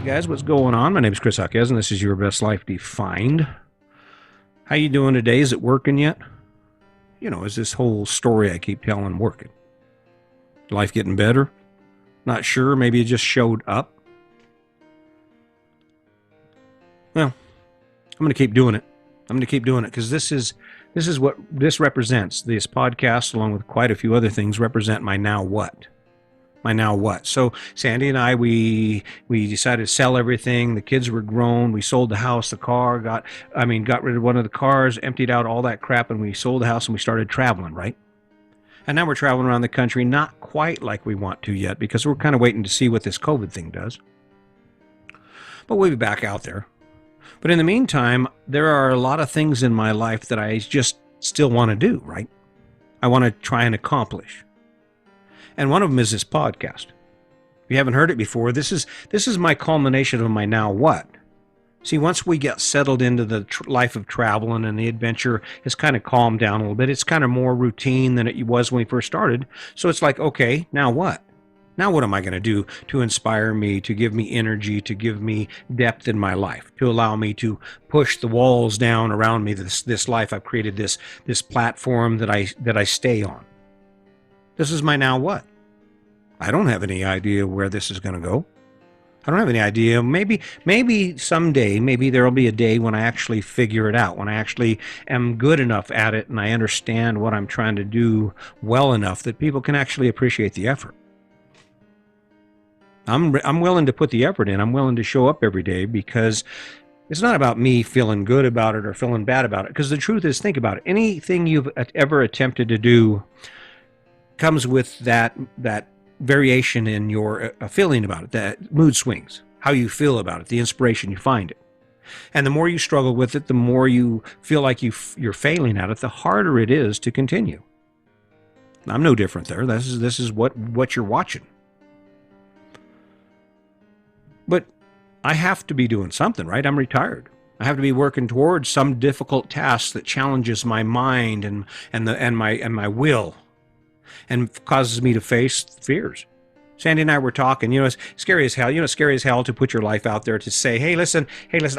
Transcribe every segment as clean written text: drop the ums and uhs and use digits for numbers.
guys, what's going on? My name is Chris Huckes, and this is Your Best Life Defined. How you doing today? Is it working yet? You know, is this whole story I keep telling working? Life getting better? Not sure. Maybe it just showed up. Well, I'm going to keep doing it. I'm going to keep doing it because this is what this represents. This podcast, along with quite a few other things, represent my now what. My now what? So Sandy and I, we decided to sell everything. The kids were grown. We sold the house, the car, got rid of one of the cars, emptied out all that crap, and we sold the house and we started traveling, right? And now we're traveling around the country, not quite like we want to yet because we're kind of waiting to see what this COVID thing does. But we'll be back out there. But in the meantime, there are a lot of things in my life that I just still want to do, right? I want to try and accomplish. And one of them is this podcast. If you haven't heard it before, this is my culmination of my now what. See, once we get settled into the life of traveling and the adventure has kind of calmed down a little bit, it's kind of more routine than it was when we first started. So it's like, okay, now what? Now what am I going to do to inspire me, to give me energy, to give me depth in my life, to allow me to push the walls down around me, this life I've created, this platform that I stay on. This is my now what? I don't have any idea where this is going to go. I don't have any idea. Maybe someday, maybe there'll be a day when I actually figure it out, when I actually am good enough at it and I understand what I'm trying to do well enough that people can actually appreciate the effort. I'm willing to put the effort in. I'm willing to show up every day because it's not about me feeling good about it or feeling bad about it. Because the truth is, think about it. Anything you've ever attempted to do comes with that variation in your feeling about it, that mood swings, how you feel about it, the inspiration you find it. And the more you struggle with it, the more you feel like you're failing at it, the harder it is to continue. I'm no different there. This is what you're watching. But I have to be doing something, right? I'm retired. I have to be working towards some difficult task that challenges my mind and my will, and causes me to face fears. Sandy and I were talking, it's scary as hell. It's scary as hell to put your life out there to say, hey, listen,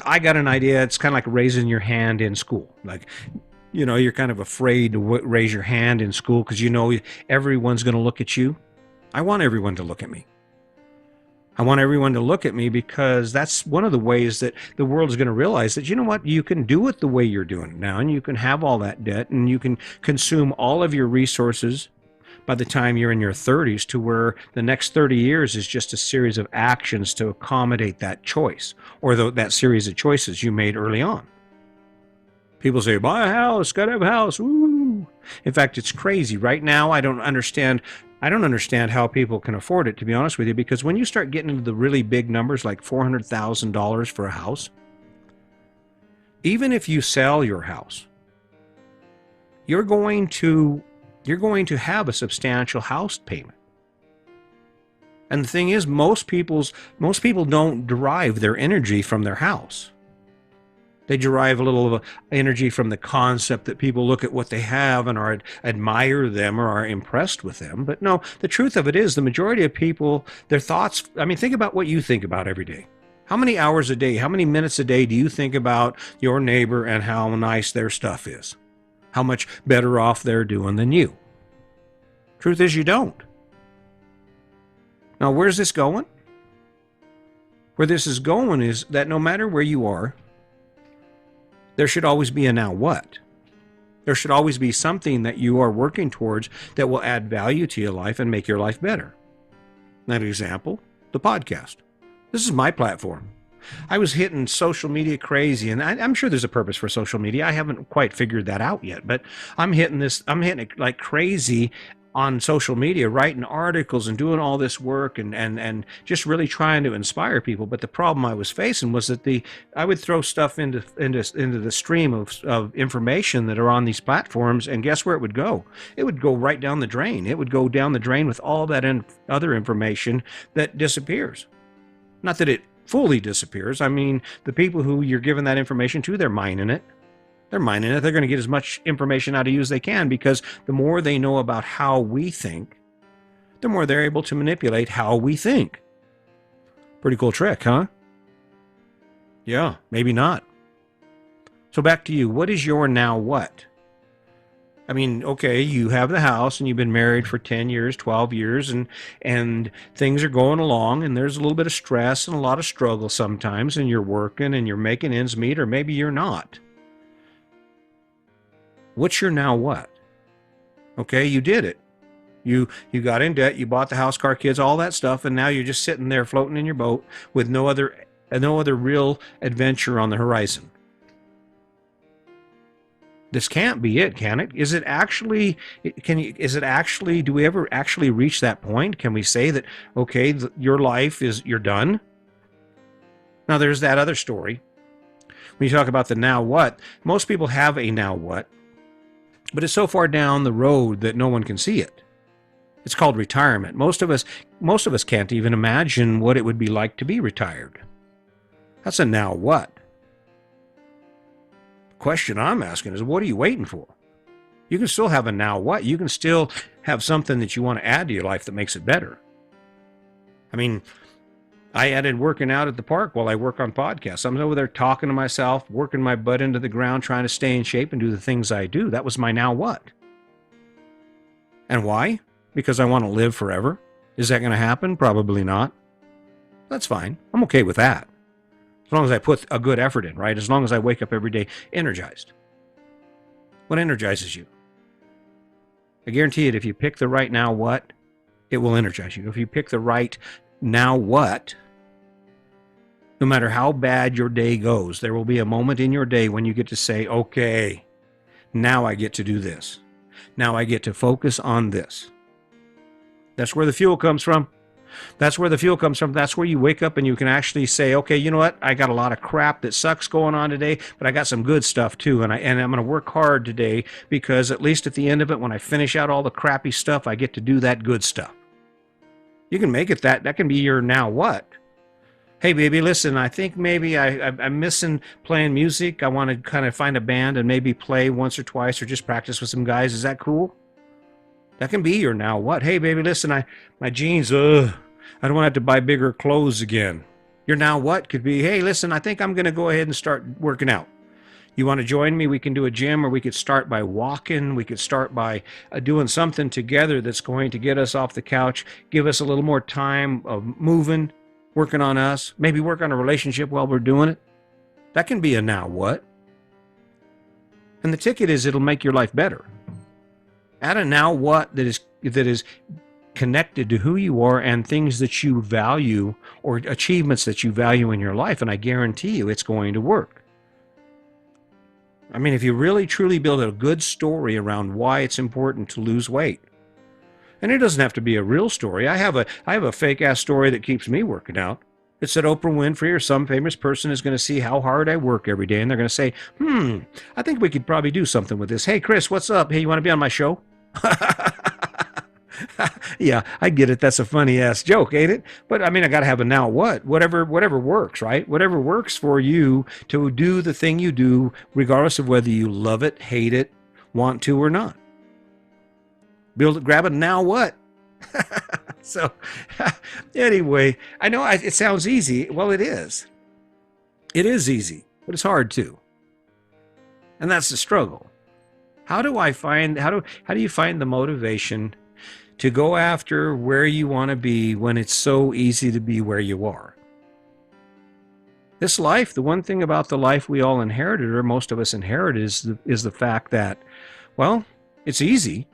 I got an idea. It's kind of like raising your hand in school. Like, you're kind of afraid to raise your hand in school because everyone's going to look at you. I want everyone to look at me. I want everyone to look at me because that's one of the ways that the world is going to realize that, you can do it the way you're doing it now, and you can have all that debt, and you can consume all of your resources by the time you're in your 30s, to where the next 30 years is just a series of actions to accommodate that choice or that series of choices you made early on. People say, buy a house, gotta have a house. Woo. In fact, it's crazy. Right now, I don't understand how people can afford it, to be honest with you, because when you start getting into the really big numbers, like $400,000 for a house, even if you sell your house, you're going to have a substantial house payment. And the thing is, most people don't derive their energy from their house. They derive a little of energy from the concept that people look at what they have and admire them or are impressed with them. But no, the truth of it is, the majority of people, their thoughts, think about what you think about every day. How many hours a day, how many minutes a day do you think about your neighbor and how nice their stuff is? How much better off they're doing than you? Truth is, you don't. Now, where's this going? Where this is going is that no matter where you are, there should always be a now what. There should always be something that you are working towards that will add value to your life and make your life better. An example, the podcast. This is my platform. I was hitting social media crazy, and I'm sure there's a purpose for social media. I haven't quite figured that out yet, but I'm hitting it like crazy on social media, writing articles and doing all this work and just really trying to inspire people. But the problem I was facing was that I would throw stuff into the stream of information that are on these platforms, and guess where it would go? It would go right down the drain. It would go down the drain with all that other information that disappears. Not that it fully disappears. The people who you're giving that information to, they're mining it. They're mining it. They're going to get as much information out of you as they can, because the more they know about how we think, the more they're able to manipulate how we think. Pretty cool trick, huh? Yeah, maybe not. So back to you. What is your now what? I mean, okay, you have the house and you've been married for 10 years, 12 years, and things are going along, and there's a little bit of stress and a lot of struggle sometimes, and you're working and you're making ends meet, or maybe you're not. What's your now what? Okay, you did it. You got in debt, you bought the house, car, kids, all that stuff, and now you're just sitting there floating in your boat with no other real adventure on the horizon. This can't be it, can it? Is it actually, do we ever actually reach that point? Can we say that, okay, your life is, you're done? Now there's that other story. When you talk about the now what, most people have a now what, but it's so far down the road that no one can see it. It's called retirement. Most of us can't even imagine what it would be like to be retired. That's a now what. Question I'm asking is, what are you waiting for? You can still have a now what. You can still have something that you want to add to your life that makes it better. I mean, I added working out at the park while I work on podcasts. I'm over there talking to myself, working my butt into the ground, trying to stay in shape and do the things I do. That was my now what. And why? Because I want to live forever. Is that going to happen? Probably not. That's fine. I'm okay with that. As long as I put a good effort in, right? As long as I wake up every day energized. What energizes you? I guarantee it, if you pick the right now what, it will energize you. If you pick the right now what, no matter how bad your day goes, there will be a moment in your day when you get to say, okay, now I get to do this. Now I get to focus on this. That's where the fuel comes from. That's where the fuel comes from. That's where you wake up and you can actually say, okay, you know what? I got a lot of crap that sucks going on today, but I got some good stuff too. And I'm going to work hard today, because at least at the end of it, when I finish out all the crappy stuff, I get to do that good stuff. You can make it that can be your now what. Hey, baby, listen, I think maybe I'm missing playing music. I want to kind of find a band and maybe play once or twice or just practice with some guys. Is that cool? That can be your now what. Hey, baby, listen, my jeans, I don't want to have to buy bigger clothes again. Your now what could be, hey, listen, I think I'm going to go ahead and start working out. You want to join me? We can do a gym, or we could start by walking. We could start by doing something together that's going to get us off the couch, give us a little more time of moving, working on us, maybe work on a relationship while we're doing it. That can be a now what. And the ticket is it'll make your life better. Add a now what that is connected to who you are and things that you value, or achievements that you value in your life, and I guarantee you it's going to work. I mean, if you really truly build a good story around why it's important to lose weight, and it doesn't have to be a real story. I have a fake ass story that keeps me working out. It's that Oprah Winfrey or some famous person is going to see how hard I work every day, and they're going to say, I think we could probably do something with this. Hey, Chris, what's up? Hey, you want to be on my show? Yeah, I get it. That's a funny ass joke, ain't it? But I mean, I got to have a now what. Whatever works, right? Whatever works for you to do the thing you do, regardless of whether you love it, hate it, want to or not. Grab a now what. So anyway, I know it sounds easy. Well, it is. It is easy, but it's hard too. And that's the struggle. How do you find the motivation to go after where you want to be when it's so easy to be where you are? This life, the one thing about the life we all inherited, or most of us inherited, is the fact that, well, it's easy.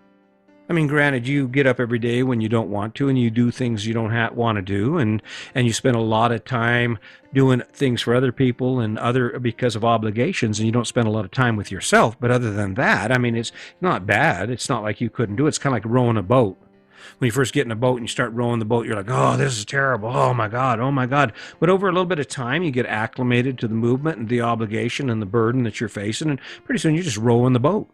I mean, granted, you get up every day when you don't want to, and you do things you don't want to do, and you spend a lot of time doing things for other people and because of obligations, and you don't spend a lot of time with yourself. But other than that, I mean, it's not bad. It's not like you couldn't do it. It's kind of like rowing a boat. When you first get in a boat and you start rowing the boat, you're like, oh, this is terrible. Oh my God. Oh my God. But over a little bit of time, you get acclimated to the movement and the obligation and the burden that you're facing, and pretty soon you're just rowing the boat.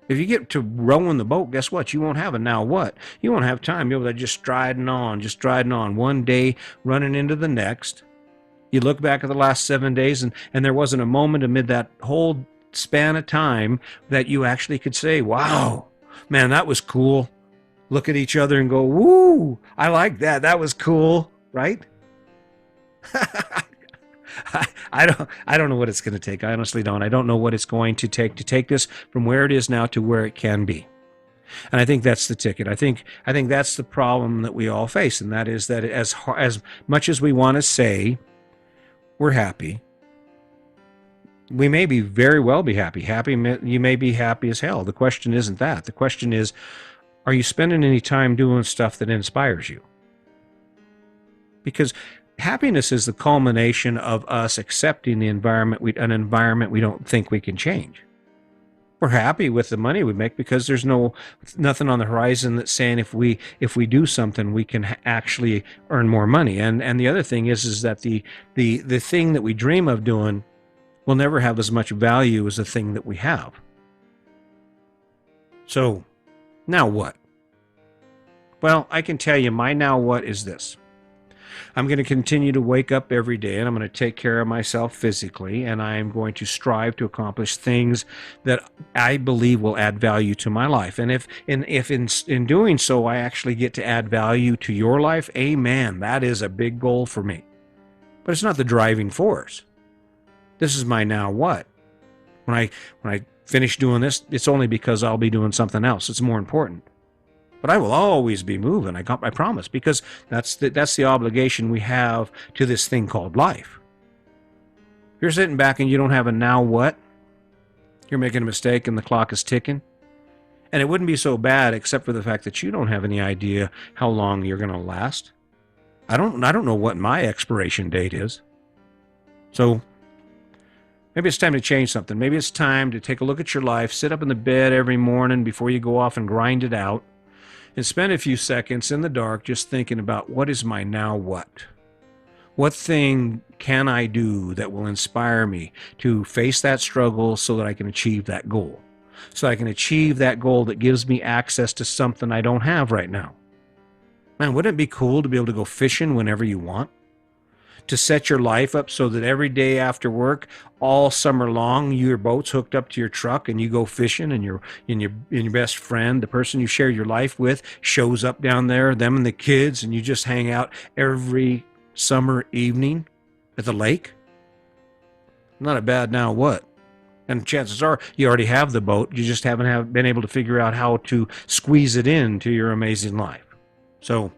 If you get to rowing the boat, guess what? You won't have a now what. You won't have time. You'll be just striding on, one day running into the next. You look back at the last 7 days, and there wasn't a moment amid that whole span of time that you actually could say, wow, man, that was cool. Look at each other and go, woo, I like that. That was cool, right? I don't know what it's going to take. I honestly don't. I don't know what it's going to take this from where it is now to where it can be. And I think that's the ticket. I think that's the problem that we all face, and that is that as much as we want to say we're happy, we may be very well be happy. You may be happy as hell. The question isn't that. The question is, are you spending any time doing stuff that inspires you? Because happiness is the culmination of us accepting an environment we don't think we can change. We're happy with the money we make because there's nothing on the horizon that's saying if we do something we can actually earn more money. And the other thing is that the thing that we dream of doing will never have as much value as the thing that we have. So now what? Well, I can tell you my now what is this. I'm going to continue to wake up every day, and I'm going to take care of myself physically, and I'm going to strive to accomplish things that I believe will add value to my life. And if in doing so I actually get to add value to your life, amen, that is a big goal for me. But it's not the driving force. This is my now what. When I finish doing this, it's only because I'll be doing something else. It's more important. But I will always be moving. I promise, because that's the obligation we have to this thing called life. If you're sitting back and you don't have a now what, you're making a mistake and the clock is ticking. And it wouldn't be so bad except for the fact that you don't have any idea how long you're going to last. I don't know what my expiration date is. So maybe it's time to change something. Maybe it's time to take a look at your life, sit up in the bed every morning before you go off and grind it out, and spend a few seconds in the dark just thinking about what is my now what? What thing can I do that will inspire me to face that struggle so that I can achieve that goal? So I can achieve that goal that gives me access to something I don't have right now. Man, wouldn't it be cool to be able to go fishing whenever you want? To set your life up so that every day after work, all summer long, your boat's hooked up to your truck and you go fishing, and your best friend, the person you share your life with, shows up down there, them and the kids, and you just hang out every summer evening at the lake? Not a bad now what. And chances are you already have the boat, you just haven't been able to figure out how to squeeze it into your amazing life. So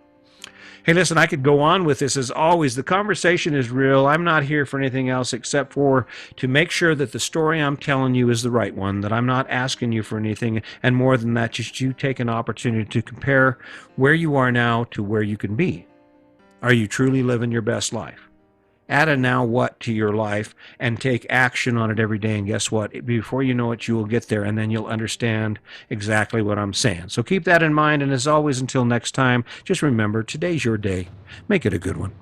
hey, listen, I could go on with this. As always, the conversation is real. I'm not here for anything else except for to make sure that the story I'm telling you is the right one, that I'm not asking you for anything, and more than that, just you take an opportunity to compare where you are now to where you can be. Are you truly living your best life? Add a now what to your life and take action on it every day. And guess what? Before you know it, you will get there, and then you'll understand exactly what I'm saying. So keep that in mind. And as always, until next time, just remember, today's your day. Make it a good one.